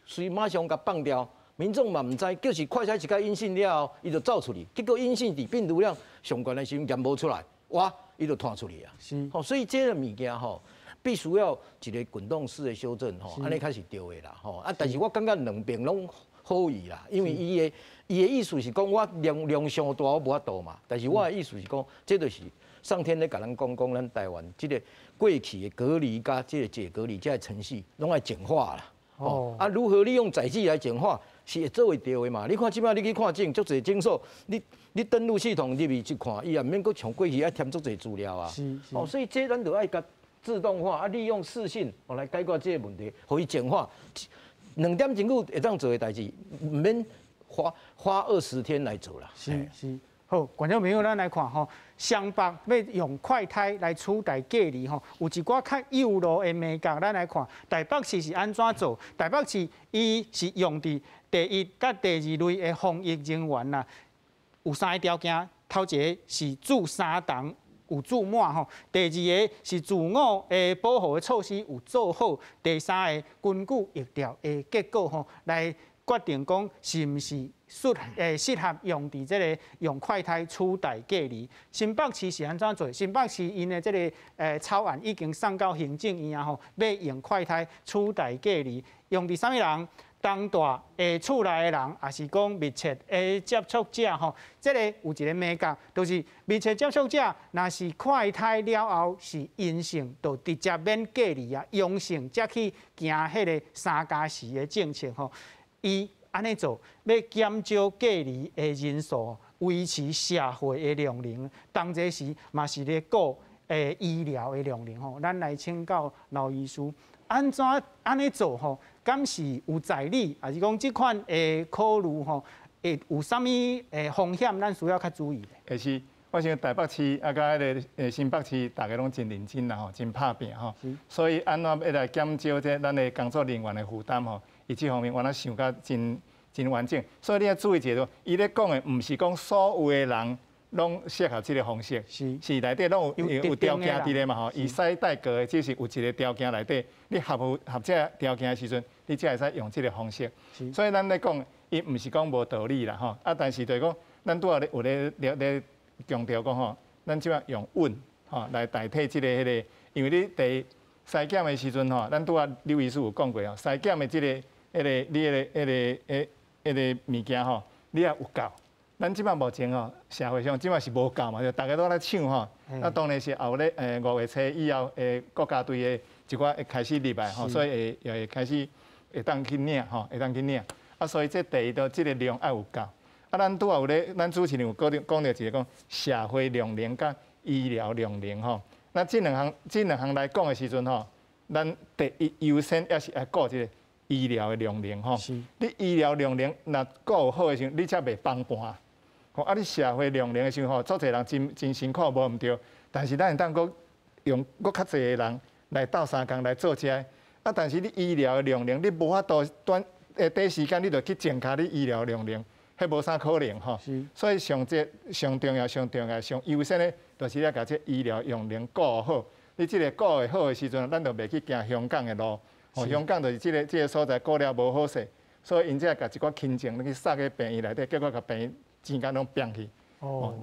随马上甲放掉，民众嘛毋知，就是快筛一个阴性了后，伊就走出去，结果阴性伫病毒量上悬的时候验无出来，哇，伊就传出去啊。是，吼，所以这个物件吼，必须要一个滚动式的修正吼，安尼才是对的啦，吼。啊，但是我感觉两边拢好意啦，因为伊的意思是讲我量上大我无法度嘛，但是我的意思是讲，这就是上天咧甲咱讲咱台湾这个过去的隔离甲这个解隔离这个程序拢爱简化啦。哦，啊，如何利用载具来简化，是会做会到的嘛？你看即摆你去看诊，足侪诊所，你登录系统入去去看，伊也免阁像过去爱填足侪资料啊。哦，所以这咱就爱甲自动化啊，利用视讯来解决这个问题，互伊简化，2点钟久会当做的代志，唔免花20天来做啦。是。好，观众朋友，咱来看吼，湘北要用快筛来取代隔离吼，有一寡较幼路的美感，咱来看台北市是安怎做？台北市伊是用伫第一甲第2类的防疫人员啦，有3个条件，头一个是住3栋有住满吼，第2个是自我的保护的措施有做好，第3个根据疫调的结果吼来决定讲是毋是适合用伫这个用快筛取代隔离。新北市是安怎做？新北市因的这个草案已经送到行政院啊吼，要用快筛取代隔离，用伫啥物人？当大厝内的人，也是讲密切的接触者吼，这个有一个美感，就是密切接触者，若是快筛了后是阴性，就直接免隔离啊，阳性才去行迄个3+4的政策吼。伊安尼做，要减少隔离的人数，维持社会的量能，当这时嘛是咧顾医疗的量能吼。咱来请教老医师，安怎安尼做吼？敢是有在理，还是讲这款考虑吼，会有啥物风险？咱需要较注意的。是，我想台北市啊，甲迄个新北市，大家拢真认真啦吼，真拍拼吼。所以安怎要来减少这咱的工作人员的负担吼？伊这方面我想甲真完整，所以你要注意一个，伊咧讲的毋是讲所有的人拢适合这个方式，是内底拢有条件伫咧嘛吼。以使代隔的只是有一个条件内底，你合这条件的时阵，你才会使用这个方式。所以咱咧讲，伊毋是讲无道理啦吼。啊，但是就是讲，咱拄有咧强调讲吼，咱即摆用稳吼来代替这个迄个，因为你第筛检的时阵吼，咱拄刘医师有讲过吼，筛检的这个。你个物件吼，你也有够。咱即摆目前吼，社会上即摆是无够嘛，就大家都在抢吼。那当然是后咧5月初以后，国家队的一寡会开始入来吼，所以会开始会当去领吼，会当去领。啊，所以这第一个这个量要有够。啊，咱拄有咧，咱主持人有讲到一个讲社会量能甲医疗量能吼。那这两项来讲的时阵吼，咱第一优先也是要顾这个。医疗的量能吼，你医疗量能若顾好的时候，你才袂放盘。吼，啊，你社会量能的时候吼，足侪人真辛苦无毋对，但是咱会当搁用搁较侪的人来斗相共来做这。啊，但是你医疗的量能，你无法度第一时间你就去增加你医疗量能，迄无啥可能吼。所以上重要、上优先的，就是要甲这医疗量能顾好。你这个顾会好的时阵，咱就袂去行香港的路。香港就是这个所在顾了无好势，所以因才甲一寡轻症去撒去病院内底，结果甲病院钱间拢变去。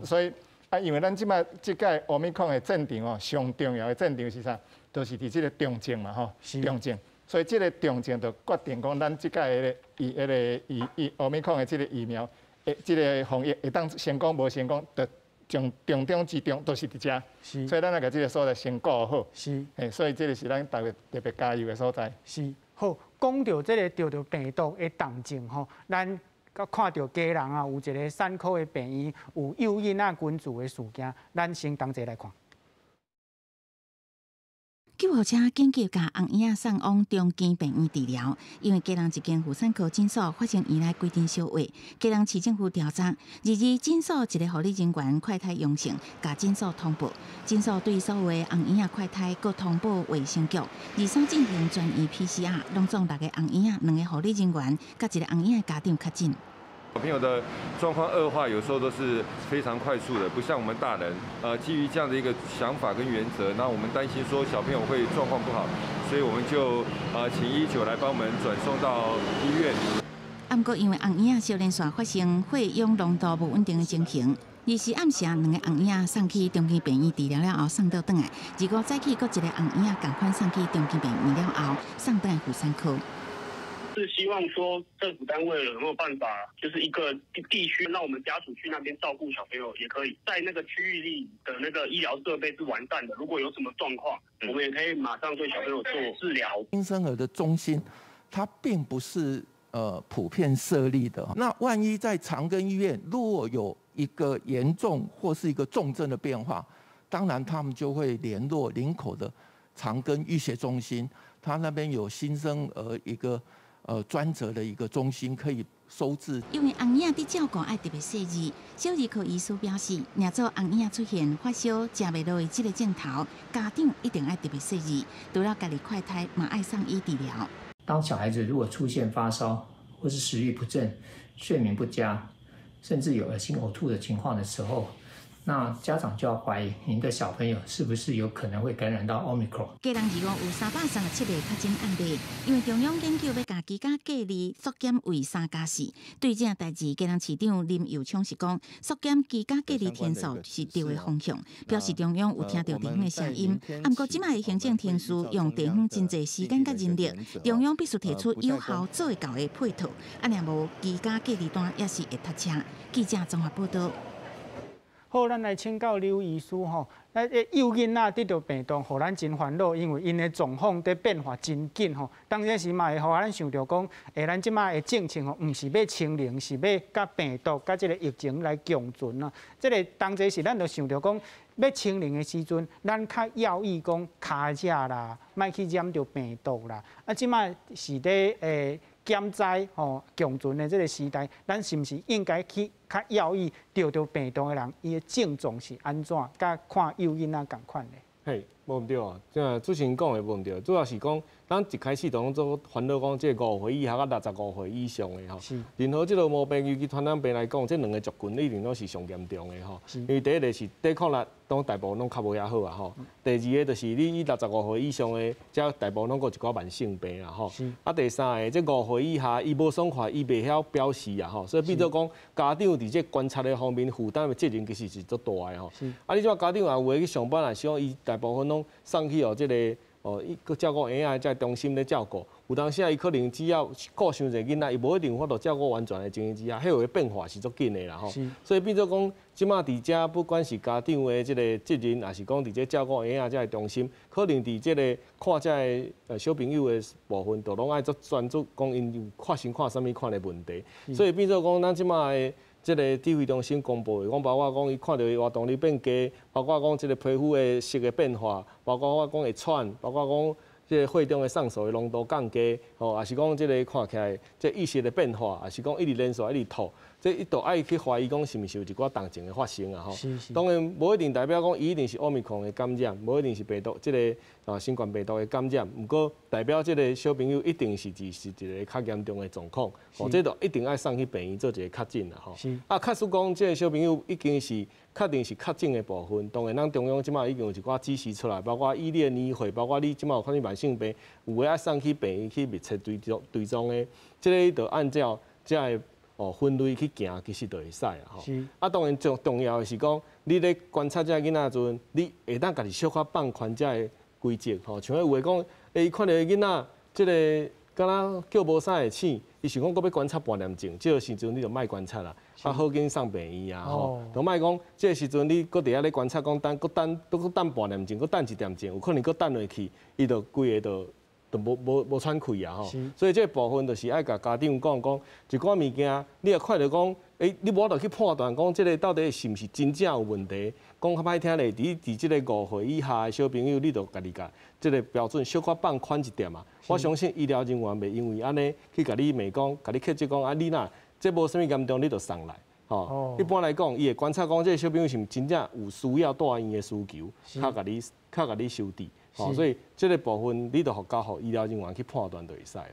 所以啊，因为咱即摆即届欧米康的战场哦，上重要的战场是啥？就是伫即个重症嘛吼，重症。所以即个重症就决定讲，咱即届的欧米康的即个疫苗，即个防疫会当成功无成功，就重中之重都是伫遮，所以咱来甲即个所在先顾好。所以这个是咱特别加油的所在。是，好，讲到这个得病毒的重症吼，咱看到家人啊有一个3科的病院有诱因啊群聚的事件，咱先同齐来看。救护车紧急把红婴仔送往中基病院治疗，因为家人一间妇产科诊所发生医来规定小话，家人市政府调查，22诊所一个护理人员快筛阳性，甲诊所通报，诊所对所有的红婴仔快筛各通报卫生局，23进行专业 PCR， 拢总6个红婴仔、2个护理人员，甲1个红婴仔家长确诊。小朋友的状况恶化，有时候都是非常快速的，不像我们大人。基于这样的一个想法跟原则，那我们担心说小朋友会状况不好，所以我们就请119来帮我们转送到医院。不过因为红婴仔小连续发生血氧浓度不稳定的情形，20暗时2个红婴仔送去中基病院治疗了后送到转来，2个早起各1个红婴仔同款送去中基病院了后送转来妇产科。是希望说政府单位有没有办法，就是一个地区让我们家属去那边照顾小朋友，也可以在那个区域里的那个医疗设备是完善的。如果有什么状况，我们也可以马上对小朋友做治疗。新生儿的中心，它并不是普遍设立的。那万一在长庚医院若有一个严重或是一个重症的变化，当然他们就会联络林口的长庚医学中心，他那边有新生儿一个专责的一个中心可以收治。因为红影伫照顾爱特别细致，小儿科医师表示，若做红影出现发烧、食袂落的这个症头，家长一定爱特别细致，除了家己快胎，嘛爱上医治疗。当小孩子如果出现发烧或是食欲不振、睡眠不佳，甚至有恶心呕吐的情况的时候，那家长就要怀疑您的小朋友是不是有可能会感染到 Omicron。基隆市有337个确诊案例，因为中央研究要把居家隔离缩减为3+4。对这代志，基隆市长林佑昌是讲，缩减居家隔离天数是对的方向，表示中央有听到地方的声音。不过，即卖的行政程序用地方真侪时间甲人力，中央必须提出有效做会到的配套，若无居家隔离单也是会塞车。记者综合报道。好，咱来请教刘医师吼。幼囡仔得到病毒，互咱真烦恼，因为因的状况在变化真紧吼。当然是嘛会互咱想到讲，咱即马的政策吼，毋是要清零，是要甲病毒、甲即个疫情来共存啊。即个当时是咱就想到讲，要清零的时阵，咱较要意讲卡食啦，莫去染着病毒啦。即马是咧减灾吼共存的这个时代，咱是毋是应该去较要意得到病毒的人，伊的症状是安怎？甲看幼囡仔共款的？嘿，无毋对啊，即之前讲的无毋对，主要是讲咱一开始就拢做烦恼讲，即5岁以下到65岁以上的吼，任何即个毛病，尤其传染病来讲，这2个族群一定都是上严重的吼。因为第一个是抵抗力，当大部分拢较无遐好啊吼。第二个就是你65岁以上的，遮大部分拢有一寡慢性病啊吼。第三个，即5岁以下，伊无爽快，伊袂晓表示啊吼，所以变做讲家长伫这观察的方面负担的责任其实是足大的吼。你即马家长也有去上班啊，希望伊大部分拢送去即个伊个照顾婴仔在中心咧照顾，有当时啊，伊可能只要顾伤侪囡仔，伊无一定有法度照顾完全的情形之下，迄个变化是足紧的啦吼。所以变做讲，即马伫遮不管是家长的即个责任，也是讲伫这照顾婴仔这个中心，可能伫即个看这个小朋友的部分，都拢爱做专注讲因有发生看啥物款的问题。所以变做讲，咱即马的即个指挥中心公布的，讲包括讲伊看到伊活动力变低，包括讲即个皮肤的色的变化，包括我讲会喘，包括讲即个血中的上素的浓度降低，吼，也是讲即个看起来即意识的变化，也是讲一直连续一直吐，这一度爱去怀疑讲是毋是有一寡动静的发生啊吼。当然无一定代表讲伊一定是奥密克戎的感染，无一定是病毒即个新冠病毒的感染，不过代表即个小朋友一定是一个较严重的状况，哦，这就一定爱送去病院做一个确诊啦吼。假使讲即个小朋友已经是确定是确诊的部分，当然咱中央即马已经有一寡指示出来，包括以你的年岁，包括你即马有看你慢性病，有诶爱送去病院去密切追踪的，即个就按照即个分类去行，其实就会使啦吼。当然最重要的是讲，你咧观察这囡仔时阵，你会当家己小可放宽这个规则吼，像有诶讲，伊看到囡仔即个敢若叫无啥会醒，伊想讲搁要观察半年钟，这个时阵你就莫观察啦，好紧送病院啊吼，就莫讲这个时阵你搁伫遐咧观察，讲等半年钟，搁等1点钟，有可能搁等落去，伊就规个就无喘气啊吼。所以这部分就是爱甲家长讲一寡物件，你也看到讲，你无得去判断讲这个到底是毋是真正有问题。讲较歹听咧，伫即个5岁以下的小朋友，你就家己甲即个标准小可放宽一点嘛。我相信医疗人员袂因为安尼去甲你骂讲，甲你克制讲啊，你若这无啥物严重，你就送来。吼，一般来讲，伊会观察讲，这个小朋友是毋真正有需要带院的需求，较甲你收治。所以这个部分你就交互医疗人员去判断就会使啊。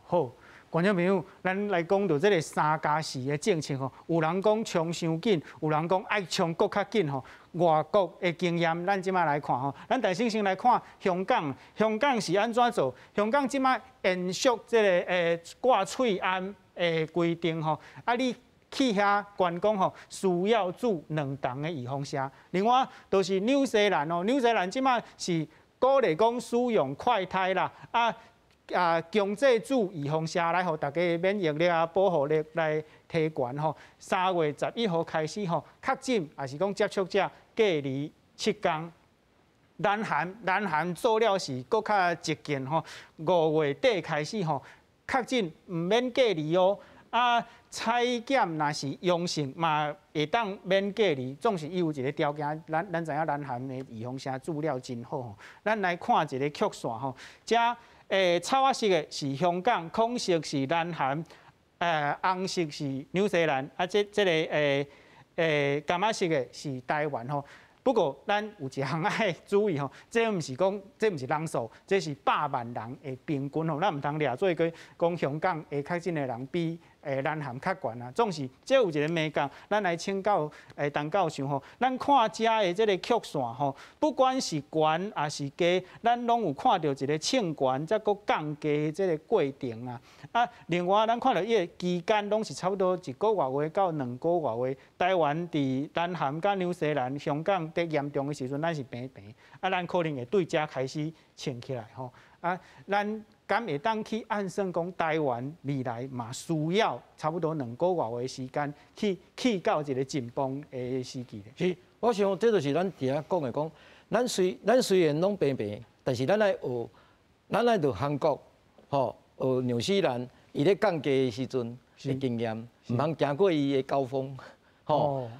好。观众朋友，咱来讲到这个3+4的政策吼，有人讲冲伤紧，有人讲爱冲搁较紧吼。外国的经验，咱即马来看吼，咱大先来看香港，香港是安怎做？香港即马延续这个挂喙安的规定吼，你去遐观光吼，需要注2重的预防针。另外，就是纽西兰哦，纽西兰即马是鼓励讲使用快筛啦，强制注预防车来，互大家免疫力啊、保护力来提悬吼。3月11号开始吼，确诊也是讲接触者隔离7天。南韩做了是搁较积极吼，5月底开始吼，确诊唔免隔离哦。采检若是阳性嘛，会当免隔离，总是伊有一个条件。咱知影南韩的预防针资料真好吼。咱来看一个曲线吼，草仔色的是香港，红色是南韩，红色是纽西兰，这个柑仔色的是台湾吼。不过，咱有一项爱注意吼，这毋是人数，这是100万人的平均吼，咱毋通掠做讲香港的确诊的人比南韩较悬啊。总是这有一个美感，咱来请教陈教授吼，咱看遮的这个曲线吼，不管是悬还是低，咱拢有看到一个称悬再搁降低的这个过程啊。另外咱看到伊个期间拢是差不多1个月到2个月。台湾伫南韩、甲纽西兰、香港得严重的时阵，咱是平，咱可能会对遮开始穿起来吼。咱敢会当去按算讲，台湾未来嘛需要差不多2个月的时间去到一个紧绷的时期咧。是，我想这就是咱伫遐讲的讲，咱虽然拢平，但是咱来学，咱来到韩国，学纽西兰，伊咧降低的时阵的经验，唔通行过伊的高峰。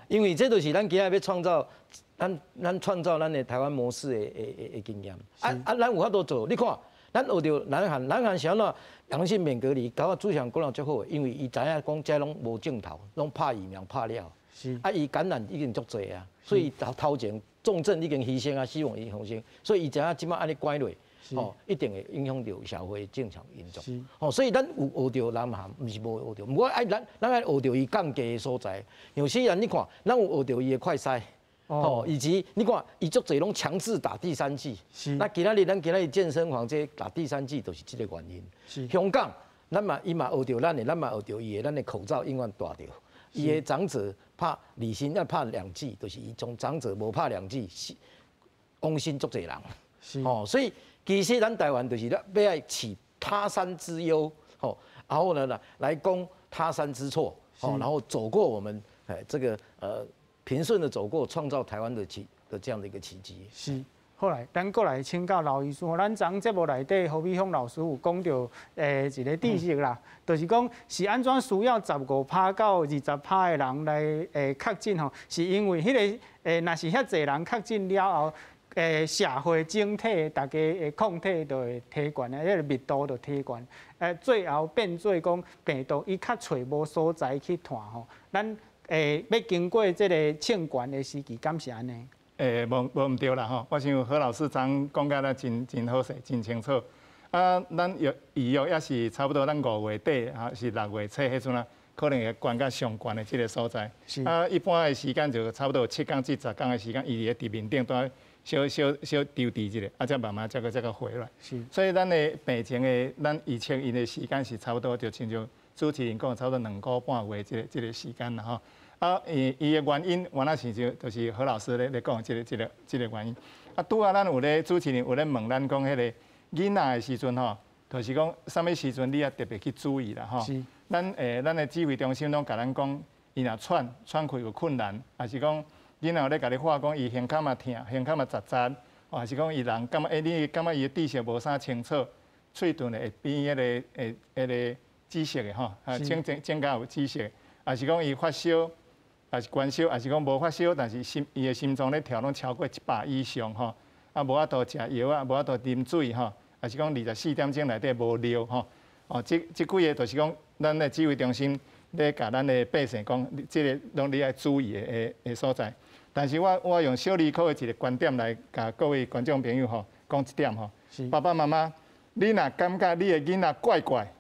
因为这就是咱今日要创造，咱创造咱的台湾模式的经验。咱有法度做，你看，咱学着南韩是安怎阳性免隔离，搞到主项讲了足好，因为伊知影讲这拢无镜头，拢拍疫苗拍了。是。伊感染已经足济啊，所以头前重症已经牺牲啊，死亡已经牺牲，所以伊知影即摆安尼拐落。一定会影响到社会正常运作。所以咱有学到南韩，毋是无学到。毋过咱爱学到伊降低的所在。有些人你看，咱有学到伊的快筛，以及你看伊足侪拢强制打第3剂。那咱今仔日健身房这打第3剂，就是这个原因。香港，伊嘛学到咱嘛学到伊的，咱的口罩永远戴着。伊的长者拍李欣要拍2剂，就是伊从长者无拍2剂，往生足侪人。所以。其实咱台湾就是要爱起他山之忧，然后呢来攻他山之错，然后走过我们这个平顺的走过，创造台湾的这样的一个奇迹。是，后来咱过来请教老医师，咱昨节目内底何美凤老师有讲到一个知识啦，就是讲是安怎需要15%到20%的人来确诊吼，是因为迄个若是遐侪人确诊了后。社会整体大家的抗体就会提悬啊，迄个密度就提悬。最后变做讲病毒伊较找无所在去传吼，咱要经过这个称悬的时期，敢是安尼？无毋对啦吼，我想何老师昨讲甲咱真好势，真清楚。咱预约也是差不多咱5月底是6月初迄阵啊，可能会悬到上悬的这个所在。一般的时间就差不多7天至10天的时间，伊伫面顶都小丢伫一个，再慢慢再个回来。所以咱的病情的，咱预测因的时间是差不多，就亲像主持人讲，差不多2个半月这个时间啦吼。伊的原因，原来是就是何老师咧讲这个原因。拄啊，咱有咧主持人有咧问咱讲，迄个囡仔的时阵吼，就是讲啥物时阵你也特别去注意啦吼。咱的指挥中心拢甲咱讲，伊若喘气有困难，还是讲。囡仔咧甲你话讲，伊胸坎嘛疼，胸坎嘛扎扎，还是讲伊人感觉你感觉伊的知识无啥清楚，喙唇会变迄个紫色的吼，增加有紫色，还是讲伊发烧，还是关烧，还是讲无发烧，但是伊的心脏咧跳拢超过100以上吼，无法度食药啊，无法度啉水吼，还是讲24点钟内底无尿吼，这几个就是讲咱的指挥中心咧甲咱的百姓讲，这个拢你爱注意的所在。但是我用小儿科的一个观点来甲各位观众朋友吼讲一点吼，爸爸妈妈，你若感觉你的囡仔怪怪，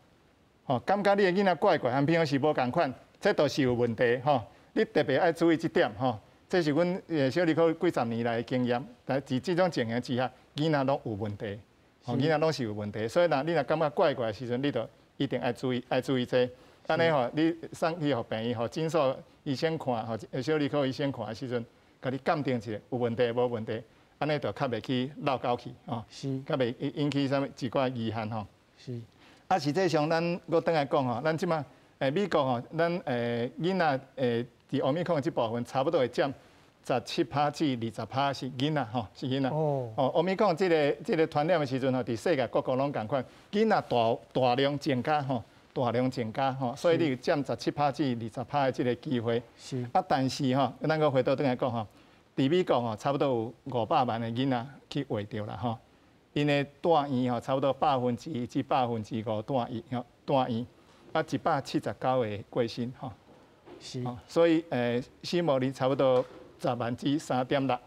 感觉你的囡仔怪怪，和平常时无共款，这都是有问题吼。你特别爱注意这点吼，这是阮小儿科几十年来的经验，但在这种情形之下，囡仔拢有问题，囡仔拢是有问题，所以你若感觉怪怪的时阵，你就一定爱注意这。安尼吼，你送去互病院吼，诊所医生看吼，小儿科医生看的时阵。甲你鉴定一下有问题无问题，安尼就较袂去闹交去吼，较袂引起啥物一寡遗憾吼。是。啊，实际上咱我等来讲吼，咱即马美国吼，咱囡仔伫奥密克戎这部分差不多会占17%至20%是囡仔吼，是囡仔。哦。奥密克戎这个传染的时阵吼，伫世界各国拢共款，囡仔大量增加吼，大量增加吼，所以你有占17%至20%的这个机会。是。啊，但是吼，咱个回到等来讲吼，伫美国吼，差不多有500万的囡仔去活着啦吼。因的住院吼，差不多1%至5%住院，啊179个过身吼。是。所以死亡率差不多10万至3.6。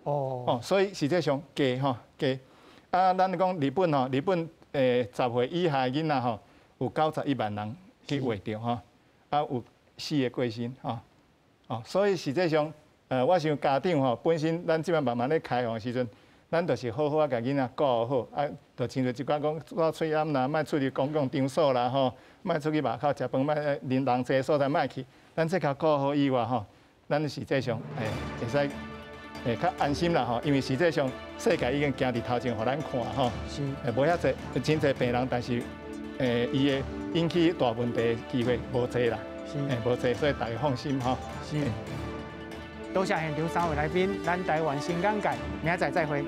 哦。所以实际上低吼低。啊，咱讲日本吼，日本10岁以下囡仔吼，有91万人去活着吼，啊有4个过身吼。哦，所以实际上我想家长吼，本身咱即摆慢慢咧开放的时阵。咱就是好好啊，甲囡仔顾好，啊，就亲像一寡讲我喙炎啦，莫出去公共场所啦，吼，莫出去外口食饭，莫人济所在莫去。咱这较顾好以外吼，咱实际上会使较安心啦吼，因为实际上世界已经行伫头前，互咱看吼，是无遐济真济病人，但是伊会引起大问题的机会无济啦，是无济，所以大家放心吼。是。多谢现场3位来宾，咱台湾新港界，明仔载再会。